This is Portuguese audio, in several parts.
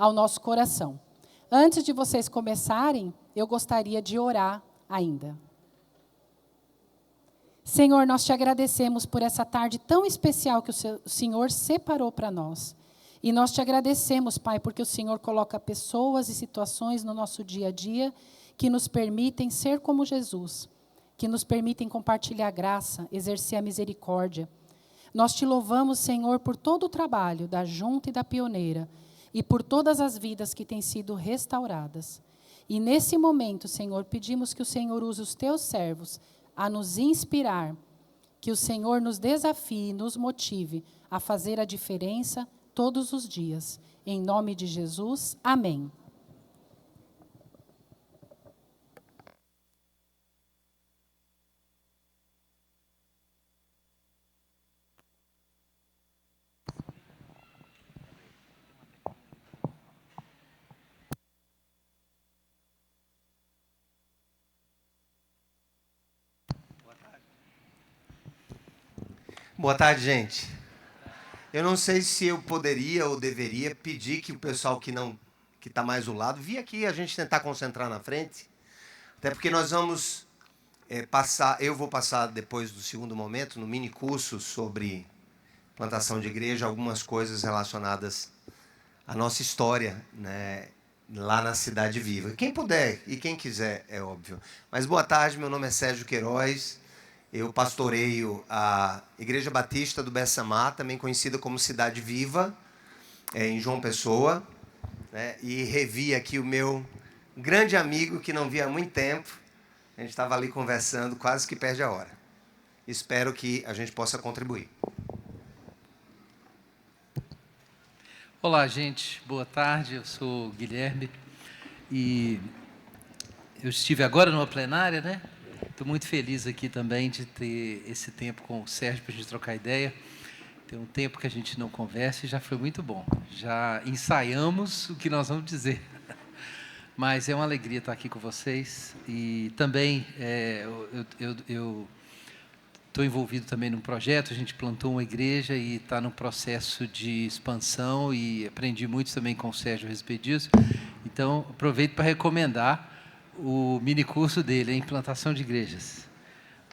ao nosso coração. Antes de vocês começarem, eu gostaria de orar ainda. Senhor, nós te agradecemos por essa tarde tão especial que o Senhor separou para nós. E nós te agradecemos, Pai, porque o Senhor coloca pessoas e situações no nosso dia a dia que nos permitem ser como Jesus, que nos permitem compartilhar a graça, exercer a misericórdia. Nós te louvamos, Senhor, por todo o trabalho da Junta e da Pioneira e por todas as vidas que têm sido restauradas. E nesse momento, Senhor, pedimos que o Senhor use os teus servos a nos inspirar, que o Senhor nos desafie e nos motive a fazer a diferença todos os dias. Em nome de Jesus, amém. Boa tarde, gente. Eu não sei se eu poderia ou deveria pedir que o pessoal que está mais do lado, vir aqui a gente tentar concentrar na frente, até porque nós vamos eu vou passar depois do segundo momento, no mini curso sobre plantação de igreja, algumas coisas relacionadas à nossa história, né, lá na Cidade Viva. Quem puder e quem quiser, é óbvio. Mas boa tarde, meu nome é Sérgio Queiroz. Eu pastoreio a Igreja Batista do Bessamá, também conhecida como Cidade Viva, em João Pessoa, né? E revi aqui o meu grande amigo, que não via há muito tempo. A gente estava ali conversando, quase que perde a hora. Espero que a gente possa contribuir. Olá, gente. Boa tarde. Eu sou o Guilherme e eu estive agora numa plenária, né? Estou muito feliz aqui também de ter esse tempo com o Sérgio para a gente trocar ideia. Tem um tempo que a gente não conversa e já foi muito bom. Já ensaiamos o que nós vamos dizer. Mas é uma alegria estar aqui com vocês. E também eu estou envolvido também num projeto. A gente plantou uma igreja e está num processo de expansão e aprendi muito também com o Sérgio a respeito disso. Então, aproveito para recomendar o mini curso dele, a implantação de igrejas.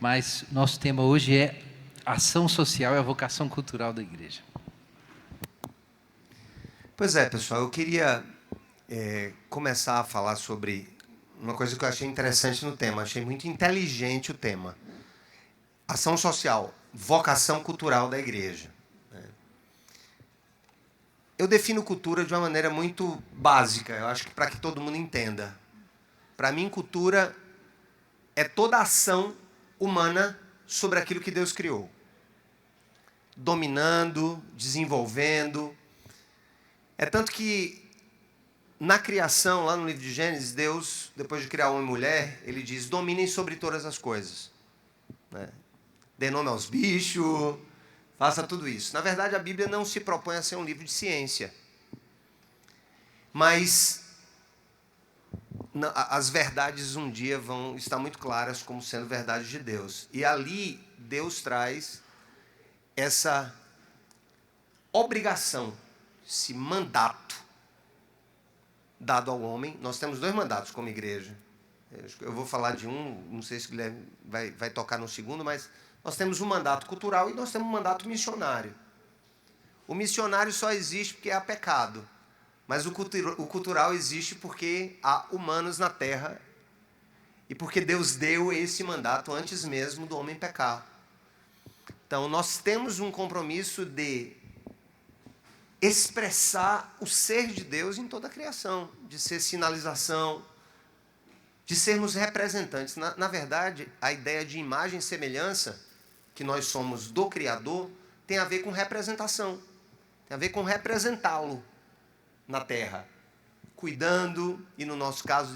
Mas nosso tema hoje é ação social e a vocação cultural da igreja. Pois é, pessoal, eu queria começar a falar sobre uma coisa que eu achei interessante no tema. Achei muito inteligente o tema. Ação social, vocação cultural da igreja. Eu defino cultura de uma maneira muito básica, eu acho que para que todo mundo entenda. Para mim, cultura é toda a ação humana sobre aquilo que Deus criou. Dominando, desenvolvendo. É tanto que, na criação, lá no livro de Gênesis, Deus, depois de criar homem e mulher, ele diz, dominem sobre todas as coisas. Né? Dê nome aos bichos, faça tudo isso. Na verdade, a Bíblia não se propõe a ser um livro de ciência. Mas as verdades um dia vão estar muito claras como sendo verdades de Deus. E ali Deus traz essa obrigação, esse mandato dado ao homem. Nós temos 2 mandatos como igreja. Eu vou falar de um, não sei se o Guilherme vai tocar no segundo, mas nós temos um mandato cultural e nós temos um mandato missionário. O missionário só existe porque há pecado. Mas o cultural existe porque há humanos na terra e porque Deus deu esse mandato antes mesmo do homem pecar. Então, nós temos um compromisso de expressar o ser de Deus em toda a criação, de ser sinalização, de sermos representantes. Na verdade, a ideia de imagem e semelhança, que nós somos do Criador, tem a ver com representação, tem a ver com representá-lo na Terra, cuidando e, no nosso caso,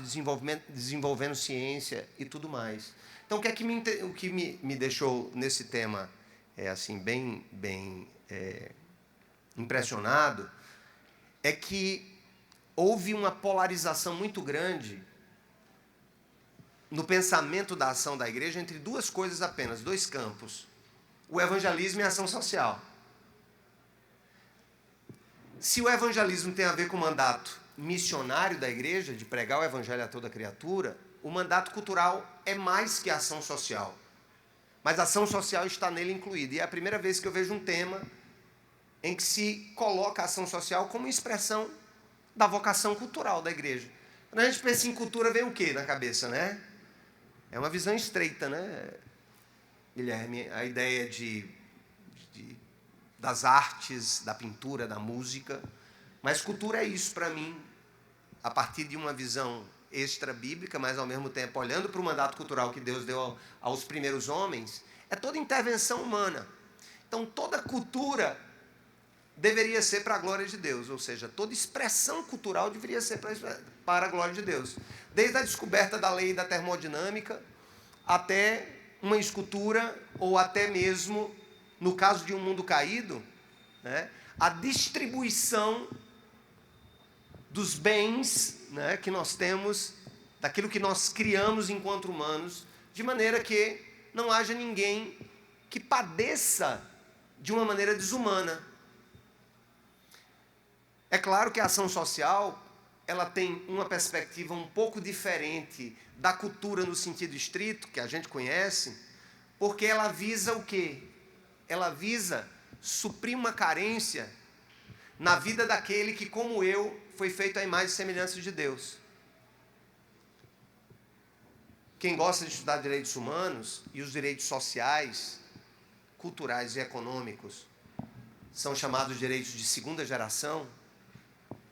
desenvolvendo ciência e tudo mais. Então, o que me deixou nesse tema assim, bem impressionado é que houve uma polarização muito grande no pensamento da ação da igreja entre 2 coisas apenas, 2 campos: o evangelismo e a ação social. Se o evangelismo tem a ver com o mandato missionário da igreja, de pregar o evangelho a toda criatura, o mandato cultural é mais que ação social. Mas a ação social está nele incluída. E é a primeira vez que eu vejo um tema em que se coloca a ação social como expressão da vocação cultural da igreja. Quando a gente pensa em cultura, vem o quê na cabeça, né? É uma visão estreita, né, Guilherme? A ideia das artes, da pintura, da música. Mas cultura é isso para mim, a partir de uma visão extra-bíblica, mas ao mesmo tempo olhando para o mandato cultural que Deus deu aos primeiros homens, é toda intervenção humana. Então toda cultura deveria ser para a glória de Deus, ou seja, toda expressão cultural deveria ser para a glória de Deus. Desde a descoberta da lei da termodinâmica até uma escultura, ou até mesmo, no caso de um mundo caído, né, a distribuição dos bens, né, que nós temos, daquilo que nós criamos enquanto humanos, de maneira que não haja ninguém que padeça de uma maneira desumana. É claro que a ação social, ela tem uma perspectiva um pouco diferente da cultura no sentido estrito, que a gente conhece, porque ela visa o quê? Ela visa suprir uma carência na vida daquele que, como eu, foi feito à imagem e semelhança de Deus. Quem gosta de estudar direitos humanos e os direitos sociais, culturais e econômicos são chamados direitos de segunda geração.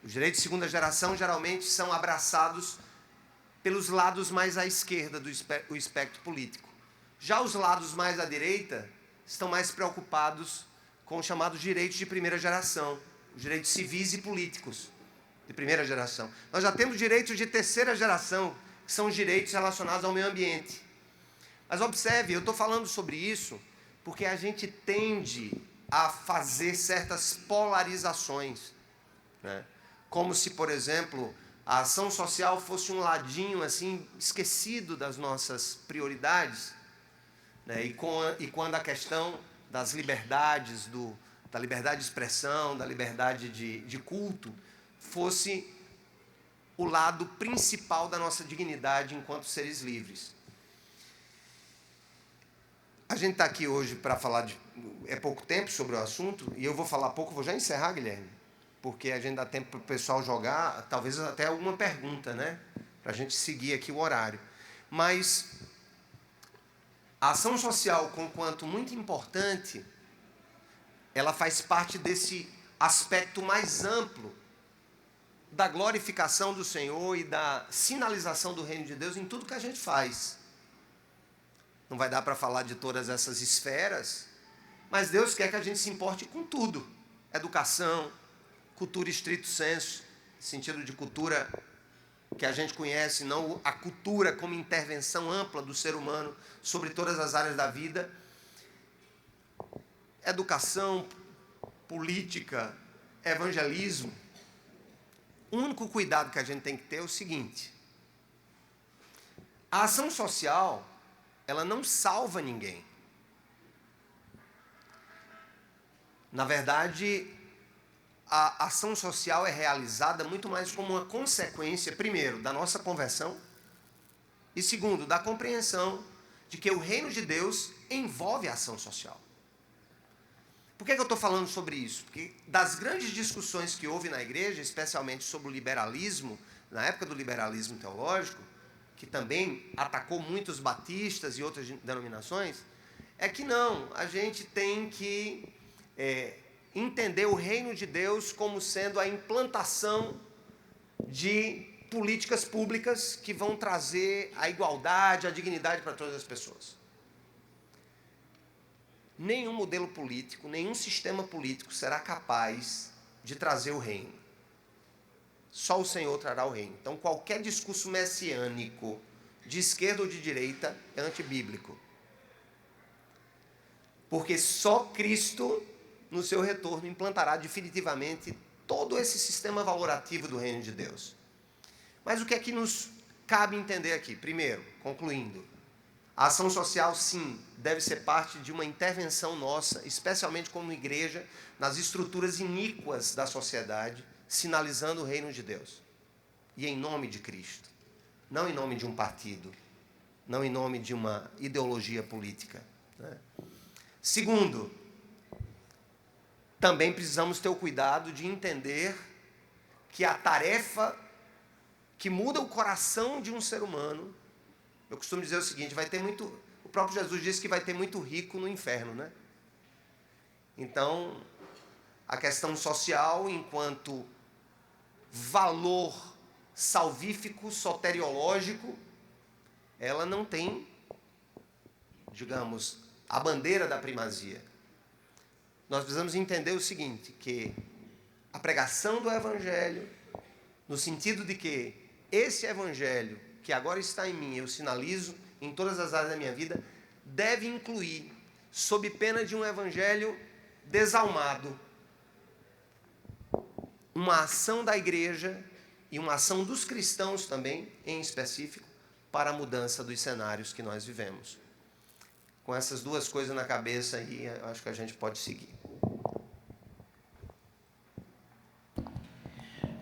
Os direitos de segunda geração geralmente são abraçados pelos lados mais à esquerda do espectro político. Já os lados mais à direita estão mais preocupados com os chamados direitos de primeira geração, os direitos civis e políticos de primeira geração. Nós já temos direitos de terceira geração, que são os direitos relacionados ao meio ambiente. Mas observe, eu estou falando sobre isso porque a gente tende a fazer certas polarizações, né? Como se, por exemplo, a ação social fosse um ladinho assim esquecido das nossas prioridades, né? E quando a questão das liberdades, da liberdade de expressão, da liberdade de culto, fosse o lado principal da nossa dignidade enquanto seres livres. A gente está aqui hoje para falar é pouco tempo sobre o assunto, e eu vou falar pouco, vou já encerrar, Guilherme, porque a gente dá tempo para o pessoal jogar, talvez até alguma pergunta, né? Para a gente seguir aqui o horário. Mas a ação social, conquanto muito importante, ela faz parte desse aspecto mais amplo da glorificação do Senhor e da sinalização do reino de Deus em tudo que a gente faz. Não vai dar para falar de todas essas esferas, mas Deus quer que a gente se importe com tudo. Educação, cultura estrito sensu, sentido de cultura que a gente conhece, não a cultura como intervenção ampla do ser humano sobre todas as áreas da vida. Educação, política, evangelismo. O único cuidado que a gente tem que ter é o seguinte: a ação social, ela não salva ninguém. Na verdade, a ação social é realizada muito mais como uma consequência, primeiro, da nossa conversão, e segundo, da compreensão de que o reino de Deus envolve a ação social. Por que eu estou falando sobre isso? Porque das grandes discussões que houve na igreja, especialmente sobre o liberalismo, na época do liberalismo teológico, que também atacou muitos batistas e outras denominações, é que não, a gente tem que entender o reino de Deus como sendo a implantação de políticas públicas que vão trazer a igualdade, a dignidade para todas as pessoas. Nenhum modelo político, nenhum sistema político será capaz de trazer o reino. Só o Senhor trará o reino. Então, qualquer discurso messiânico, de esquerda ou de direita, é antibíblico. Porque só Cristo, no seu retorno, implantará definitivamente todo esse sistema valorativo do reino de Deus. Mas o que é que nos cabe entender aqui? Primeiro, concluindo, A ação social, sim, deve ser parte de uma intervenção nossa, especialmente como igreja, nas estruturas iníquas da sociedade, sinalizando o reino de Deus. E em nome de Cristo. Não em nome de um partido. Não em nome de uma ideologia política. Né? Segundo, também precisamos ter o cuidado de entender que a tarefa que muda o coração de um ser humano, eu costumo dizer o seguinte, o próprio Jesus disse que vai ter muito rico no inferno, né? Então, a questão social, enquanto valor salvífico, soteriológico, ela não tem, digamos, a bandeira da primazia. Nós precisamos entender o seguinte, que a pregação do Evangelho, no sentido de que esse Evangelho, que agora está em mim, eu sinalizo em todas as áreas da minha vida, deve incluir, sob pena de um Evangelho desalmado, uma ação da igreja e uma ação dos cristãos também, em específico, para a mudança dos cenários que nós vivemos. Com essas duas coisas na cabeça aí, eu acho que a gente pode seguir.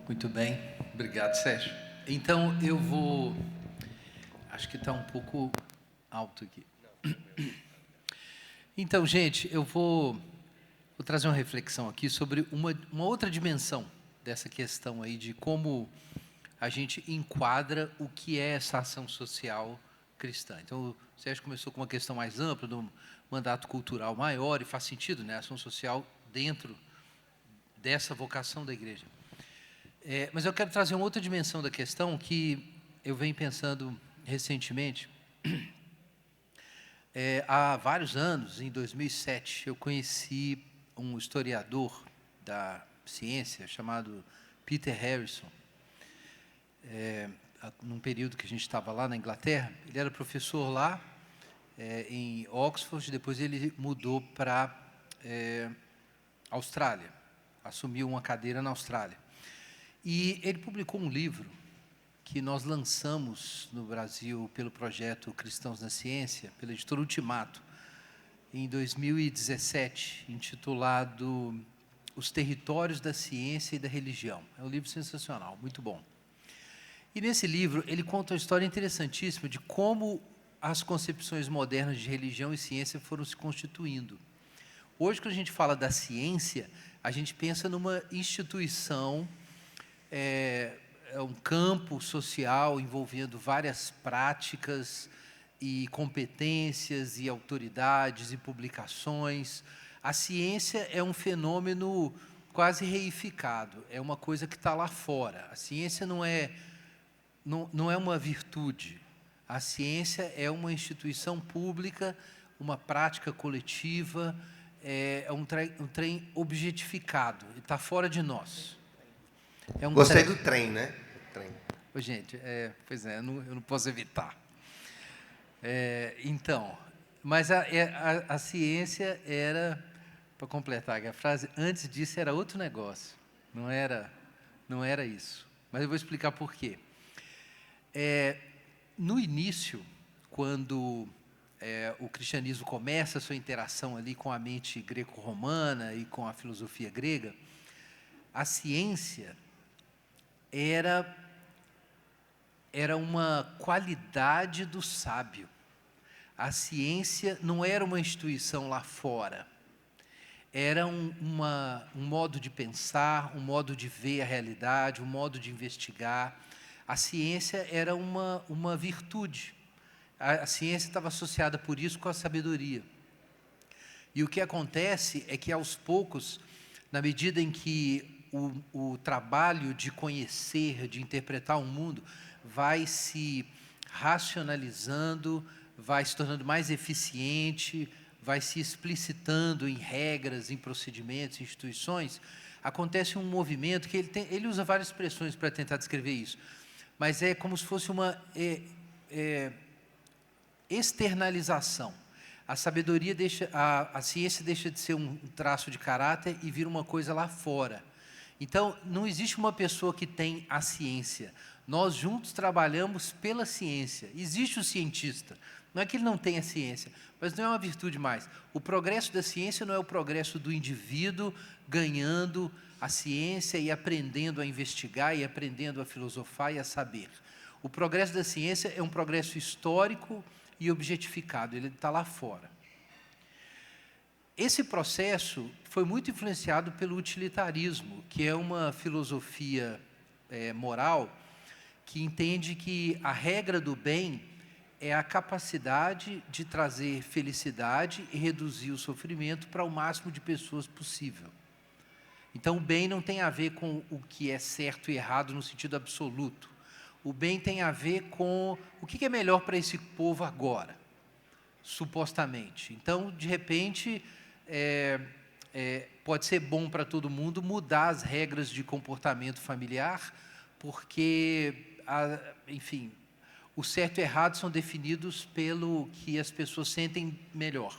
Muito bem, obrigado, Sérgio. Então, acho que está um pouco alto aqui. Então, gente, eu vou trazer uma reflexão aqui sobre uma outra dimensão dessa questão aí de como a gente enquadra o que é essa ação social cristã. Então, o Sérgio começou com uma questão mais ampla, do mandato cultural maior, e faz sentido, né? A ação social dentro dessa vocação da igreja. Mas eu quero trazer uma outra dimensão da questão que eu venho pensando recentemente. Há vários anos, em 2007, eu conheci um historiador da ciência chamado Peter Harrison. Num período que a gente estava lá na Inglaterra, ele era professor lá, em Oxford, depois ele mudou para Austrália, assumiu uma cadeira na Austrália. E ele publicou um livro que nós lançamos no Brasil pelo projeto Cristãos na Ciência, pela editora Ultimato, em 2017, intitulado Os Territórios da Ciência e da Religião. É um livro sensacional, muito bom. E nesse livro ele conta uma história interessantíssima de como as concepções modernas de religião e ciência foram se constituindo. Hoje, quando a gente fala da ciência, a gente pensa numa instituição, um campo social envolvendo várias práticas e competências e autoridades e publicações. A ciência é um fenômeno quase reificado, é uma coisa que está lá fora. A ciência não é uma virtude. A ciência é uma instituição pública, uma prática coletiva, é um trem objetificado, está fora de nós. Gostei do trem, né? Trem. Ô, gente, pois é, eu não posso evitar. Então, mas a ciência era, para completar a frase, antes disso era outro negócio, não era isso. Mas eu vou explicar por quê. No início, quando o cristianismo começa a sua interação ali com a mente greco-romana e com a filosofia grega, a ciência era uma qualidade do sábio. A ciência não era uma instituição lá fora. Era um modo de pensar, um modo de ver a realidade, um modo de investigar. A ciência era uma virtude. A ciência estava associada, por isso, com a sabedoria. E o que acontece é que, aos poucos, na medida em que o trabalho de conhecer, de interpretar o mundo, vai se racionalizando, vai se tornando mais eficiente, vai se explicitando em regras, em procedimentos, em instituições, acontece um movimento que ele usa várias expressões para tentar descrever isso, mas é como se fosse uma externalização. A sabedoria a ciência deixa de ser um traço de caráter e vira uma coisa lá fora. Então, não existe uma pessoa que tem a ciência. Nós juntos trabalhamos pela ciência. Existe o cientista. Não é que ele não tenha ciência, mas não é uma virtude mais. O progresso da ciência não é o progresso do indivíduo ganhando a ciência e aprendendo a investigar e aprendendo a filosofar e a saber. O progresso da ciência é um progresso histórico e objetificado, ele está lá fora. Esse processo foi muito influenciado pelo utilitarismo, que é uma filosofia moral que entende que a regra do bem é a capacidade de trazer felicidade e reduzir o sofrimento para o máximo de pessoas possível. Então, o bem não tem a ver com o que é certo e errado no sentido absoluto. O bem tem a ver com o que é melhor para esse povo agora, supostamente. Então, de repente, pode ser bom para todo mundo mudar as regras de comportamento familiar, porque, enfim, o certo e errado são definidos pelo que as pessoas sentem melhor.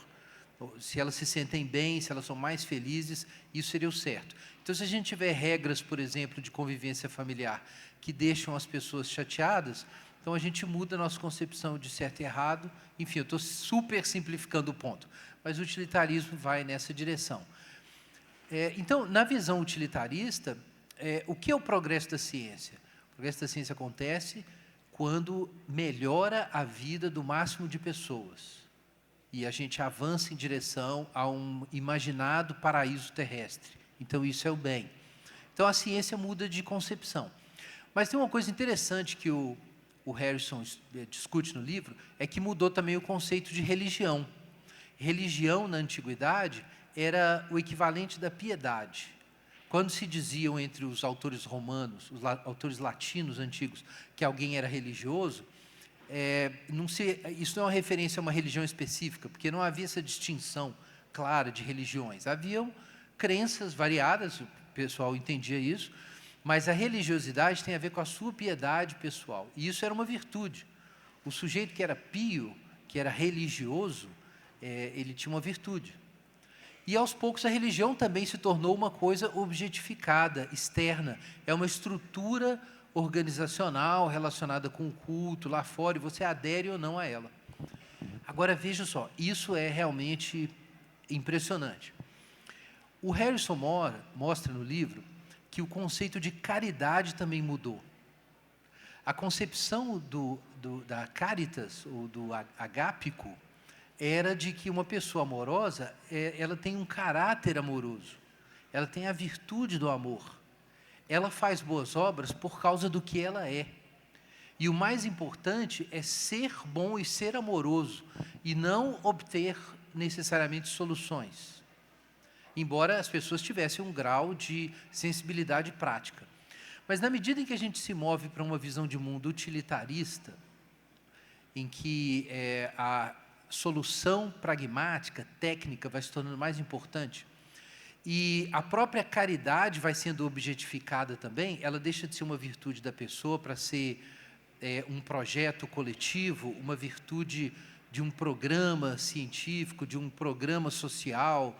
Se elas se sentem bem, se elas são mais felizes, isso seria o certo. Então, se a gente tiver regras, por exemplo, de convivência familiar, que deixam as pessoas chateadas, então a gente muda a nossa concepção de certo e errado. Enfim, eu estou super simplificando o ponto, mas o utilitarismo vai nessa direção. Então, na visão utilitarista, o que é o progresso da ciência? O progresso da ciência acontece quando melhora a vida do máximo de pessoas e a gente avança em direção a um imaginado paraíso terrestre. Então, isso é o bem. Então, a ciência muda de concepção. Mas tem uma coisa interessante que o Harrison discute no livro, é que mudou também o conceito de religião. Religião, na antiguidade, era o equivalente da piedade. Quando se diziam entre os autores romanos, os autores latinos antigos, que alguém era religioso, isso não é uma referência a uma religião específica, porque não havia essa distinção clara de religiões. Haviam crenças variadas, o pessoal entendia isso, mas a religiosidade tem a ver com a sua piedade pessoal. E isso era uma virtude. O sujeito que era pio, que era religioso, ele tinha uma virtude. E, aos poucos, a religião também se tornou uma coisa objetificada, externa. É uma estrutura organizacional relacionada com o culto lá fora, e você adere ou não a ela. Agora, veja só, isso é realmente impressionante. O Harrison mostra no livro que o conceito de caridade também mudou. A concepção da caritas, ou do agápico, era de que uma pessoa amorosa, ela tem um caráter amoroso, ela tem a virtude do amor, ela faz boas obras por causa do que ela é. E o mais importante é ser bom e ser amoroso, e não obter necessariamente soluções, embora as pessoas tivessem um grau de sensibilidade prática. Mas na medida em que a gente se move para uma visão de mundo utilitarista, em que a solução pragmática, técnica, vai se tornando mais importante, e a própria caridade vai sendo objetificada também, ela deixa de ser uma virtude da pessoa para ser um projeto coletivo, uma virtude de um programa científico, de um programa social,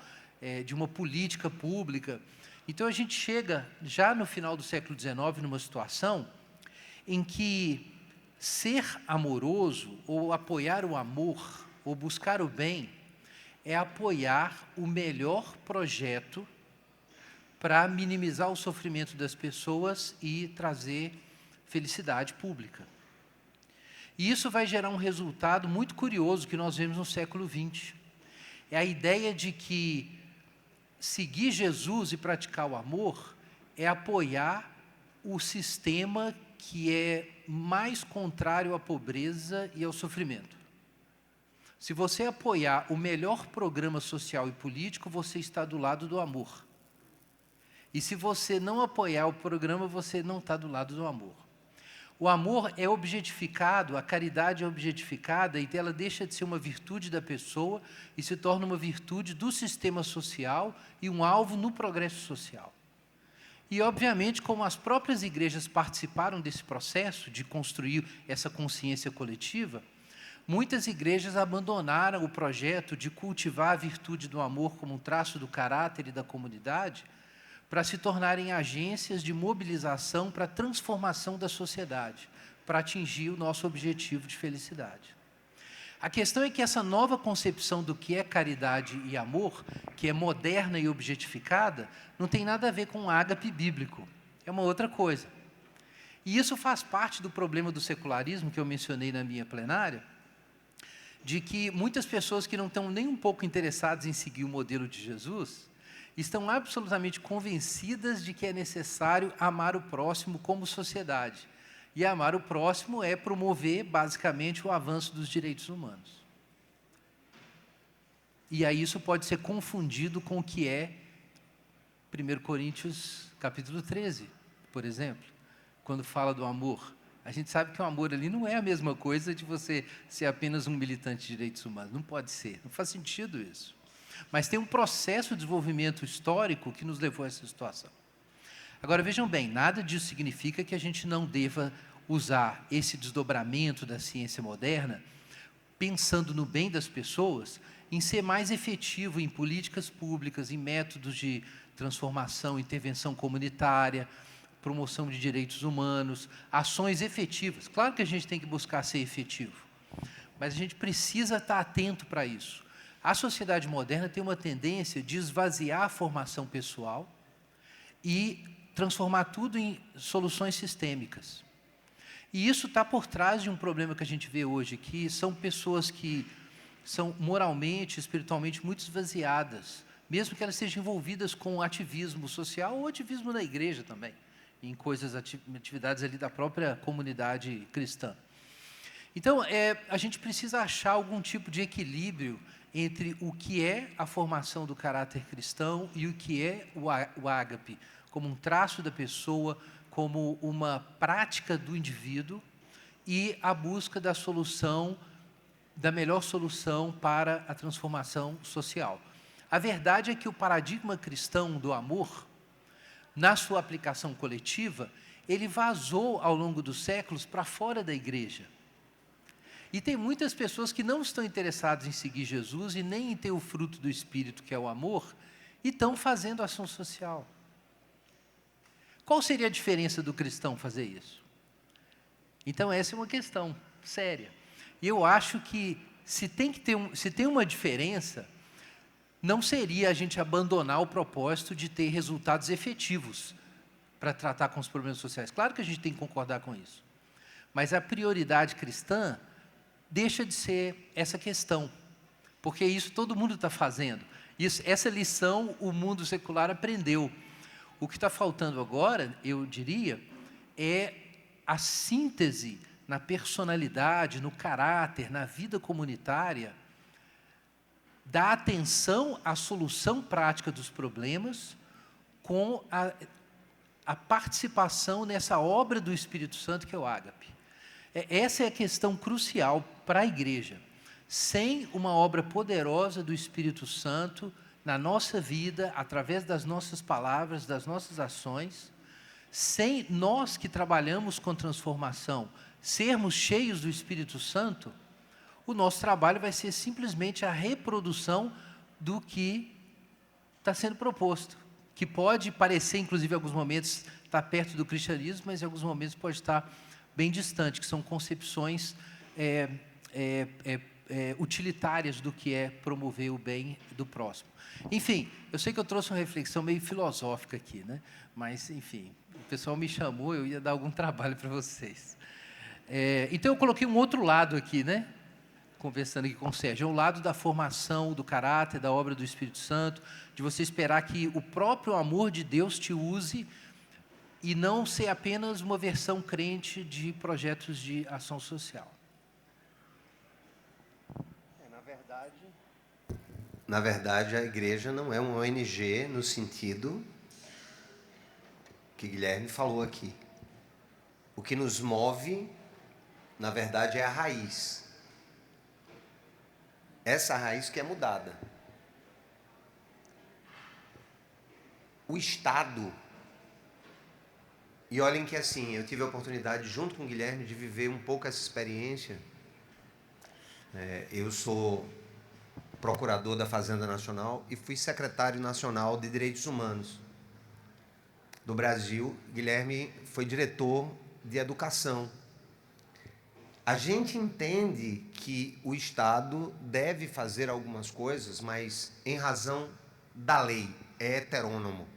de uma política pública. Então, a gente chega, já no final do século XIX, numa situação em que ser amoroso, ou apoiar o amor, ou buscar o bem, é apoiar o melhor projeto para minimizar o sofrimento das pessoas e trazer felicidade pública. E isso vai gerar um resultado muito curioso que nós vemos no século XX. É a ideia de que seguir Jesus e praticar o amor é apoiar o sistema que é mais contrário à pobreza e ao sofrimento. Se você apoiar o melhor programa social e político, você está do lado do amor. E se você não apoiar o programa, você não está do lado do amor. O amor é objetificado, a caridade é objetificada, e ela deixa de ser uma virtude da pessoa e se torna uma virtude do sistema social e um alvo no progresso social. E, obviamente, como as próprias igrejas participaram desse processo de construir essa consciência coletiva, muitas igrejas abandonaram o projeto de cultivar a virtude do amor como um traço do caráter e da comunidade para se tornarem agências de mobilização para a transformação da sociedade, para atingir o nosso objetivo de felicidade. A questão é que essa nova concepção do que é caridade e amor, que é moderna e objetificada, não tem nada a ver com o ágape bíblico, é uma outra coisa. E isso faz parte do problema do secularismo, que eu mencionei na minha plenária, de que muitas pessoas que não estão nem um pouco interessadas em seguir o modelo de Jesus, estão absolutamente convencidas de que é necessário amar o próximo como sociedade. E amar o próximo é promover, basicamente, o avanço dos direitos humanos. E aí isso pode ser confundido com o que é 1 Coríntios, capítulo 13, por exemplo, quando fala do amor. A gente sabe que o amor ali não é a mesma coisa de você ser apenas um militante de direitos humanos. Não pode ser, não faz sentido isso. Mas tem um processo de desenvolvimento histórico que nos levou a essa situação. Agora, vejam bem, nada disso significa que a gente não deva usar esse desdobramento da ciência moderna, pensando no bem das pessoas, em ser mais efetivo em políticas públicas, em métodos de transformação, intervenção comunitária, promoção de direitos humanos, ações efetivas. Claro que a gente tem que buscar ser efetivo, mas a gente precisa estar atento para isso. A sociedade moderna tem uma tendência de esvaziar a formação pessoal e transformar tudo em soluções sistêmicas. E isso está por trás de um problema que a gente vê hoje, que são pessoas que são moralmente, espiritualmente muito esvaziadas, mesmo que elas estejam envolvidas com ativismo social ou ativismo da igreja também, em coisas, atividades ali da própria comunidade cristã. Então, a gente precisa achar algum tipo de equilíbrio entre o que é a formação do caráter cristão e o que é o ágape, como um traço da pessoa, como uma prática do indivíduo, e a busca da solução, da melhor solução para a transformação social. A verdade é que o paradigma cristão do amor, na sua aplicação coletiva, ele vazou ao longo dos séculos para fora da igreja. E tem muitas pessoas que não estão interessadas em seguir Jesus e nem em ter o fruto do Espírito, que é o amor, e estão fazendo ação social. Qual seria a diferença do cristão fazer isso? Então, essa é uma questão séria. E eu acho que, se tem uma diferença, não seria a gente abandonar o propósito de ter resultados efetivos para tratar com os problemas sociais. Claro que a gente tem que concordar com isso. Mas a prioridade cristã deixa de ser essa questão, porque isso todo mundo está fazendo. Essa lição o mundo secular aprendeu. O que está faltando agora, eu diria, é a síntese na personalidade, no caráter, na vida comunitária, da atenção à solução prática dos problemas com a participação nessa obra do Espírito Santo que é o ágape. Essa é a questão crucial para a igreja. Sem uma obra poderosa do Espírito Santo na nossa vida, através das nossas palavras, das nossas ações, sem nós que trabalhamos com transformação, sermos cheios do Espírito Santo, o nosso trabalho vai ser simplesmente a reprodução do que está sendo proposto, que pode parecer, inclusive, em alguns momentos, estar perto do cristianismo, mas em alguns momentos pode estar bem distante, que são concepções utilitárias do que é promover o bem do próximo. Enfim, eu sei que eu trouxe uma reflexão meio filosófica aqui, né? Mas, enfim, o pessoal me chamou, eu ia dar algum trabalho para vocês. Então, eu coloquei um outro lado aqui, né? Conversando aqui com o Sérgio, é o lado da formação, do caráter, da obra do Espírito Santo, de você esperar que o próprio amor de Deus te use e não ser apenas uma versão crente de projetos de ação social. Na verdade, a igreja não é uma ONG no sentido que Guilherme falou aqui. O que nos move, na verdade, é a raiz. Essa raiz que é mudada. O Estado... E olhem que assim, eu tive a oportunidade, junto com o Guilherme, de viver um pouco essa experiência. Eu sou procurador da Fazenda Nacional e fui secretário nacional de Direitos Humanos. do Brasil. Guilherme foi diretor de educação. A gente entende que o Estado deve fazer algumas coisas, mas em razão da lei, é heterônomo.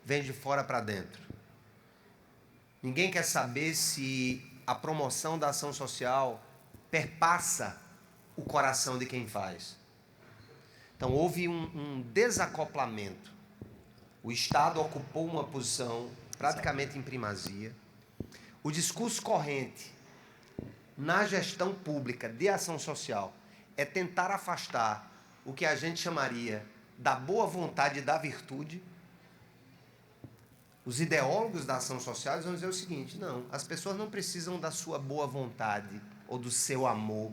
Vem de fora para dentro. Ninguém quer saber se a promoção da ação social perpassa o coração de quem faz. Então, houve um desacoplamento. O Estado ocupou uma posição praticamente em primazia. O discurso corrente na gestão pública de ação social é tentar afastar o que a gente chamaria da boa vontade e da virtude. Os ideólogos da ação social vão dizer o seguinte: não, as pessoas não precisam da sua boa vontade ou do seu amor.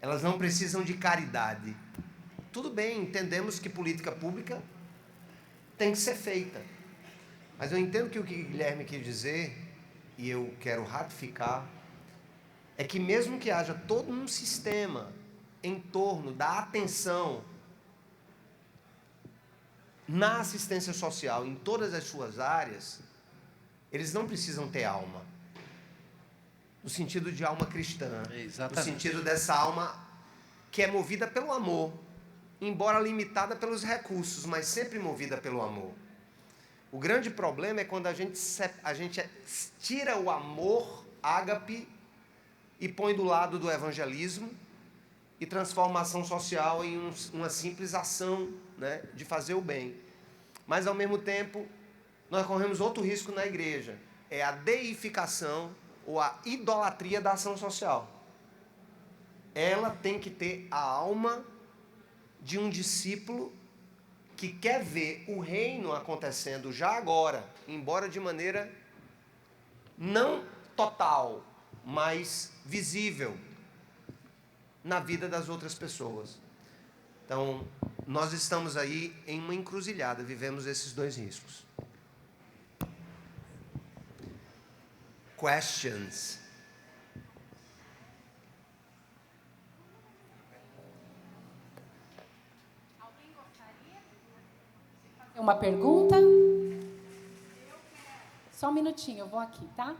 Elas não precisam de caridade. Tudo bem, entendemos que política pública tem que ser feita. Mas eu entendo que o que Guilherme quis dizer, e eu quero ratificar, é que mesmo que haja todo um sistema em torno da atenção na assistência social, em todas as suas áreas, eles não precisam ter alma. No sentido de alma cristã. Exatamente. No sentido dessa alma que é movida pelo amor, embora limitada pelos recursos, mas sempre movida pelo amor. O grande problema é quando a gente tira o amor, ágape, e põe do lado do evangelismo e transforma a ação social em uma simples ação, né, de fazer o bem. Mas, ao mesmo tempo, nós corremos outro risco na igreja. É a deificação ou a idolatria da ação social. Ela tem que ter a alma de um discípulo que quer ver o reino acontecendo já agora, embora de maneira não total, mas visível na vida das outras pessoas. Então, nós estamos aí em uma encruzilhada, vivemos esses dois riscos. Questions? Uma pergunta? Só um minutinho, eu vou aqui, tá?